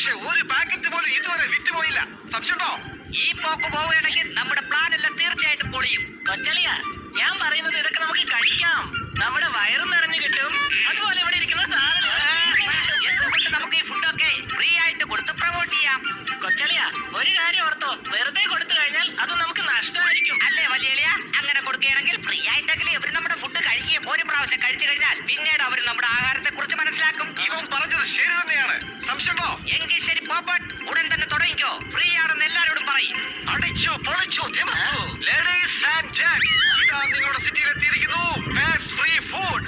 പക്ഷെ ഒരു പാക്കറ്റ് പോലും ഇതുവരെ വിറ്റുപോയില്ല. സംശയമുണ്ടോ? ഈ പോക്ക് പോവുകയാണെങ്കിൽ നമ്മുടെ പ്ലാൻ എല്ലാം തീർച്ചയായിട്ടും പൊളിയും. കൊച്ചളിയ, ഞാൻ പറയുന്നത് ഇതൊക്കെ നമുക്ക് കഴിക്കാം. നമ്മുടെ വയറും നിറഞ്ഞു കിട്ടും. അതുപോലെ ഇവിടെ ഇരിക്കുന്ന സാധനങ്ങൾ നമുക്ക് ഈ ഫുഡൊക്കെ ഫ്രീ ആയിട്ട് കൊടുത്ത് പ്രൊമോട്ട് ചെയ്യാം. കൊച്ചളിയ, ഒരു കാര്യം ഓർത്തോ, വെറുതെ കൊടുത്തു കഴിഞ്ഞാൽ അത് നമുക്ക് നഷ്ടമായിരിക്കും. അല്ലേ വലിയ? അങ്ങനെ കൊടുക്കുകയാണെങ്കിൽ ഫ്രീ ആയിട്ടെങ്കിലും ഇവർ നമ്മുടെ ഫുഡ് കഴിക്കുകയും ഒരു പ്രാവശ്യം കഴിച്ചു കഴിഞ്ഞാൽ പിന്നീട് അവർ നമ്മുടെ ആഹാരത്തെ കുറിച്ച് മനസ്സിലാക്കും. ഇവൻ പറഞ്ഞത് ശരി തന്നെയാണ്. സംശയമുണ്ടോ? എങ്കിൽ ശരി പോപ്പട്ട്, ഉടൻ തന്നെ തുടങ്ങിക്കോ. ഫ്രീ ആണെന്ന് എല്ലാവരോടും പറയും. അടിച്ചു പൊളിച്ചു തിമിർത്തു. ലേഡീസ് ആൻഡ് ജെന്റ്സ്, ഇതാ നിങ്ങളുടെ സിറ്റിയിൽ എത്തിയിരിക്കുന്നു പാറ്റ്സ് ഫ്രീ ഫുഡ്.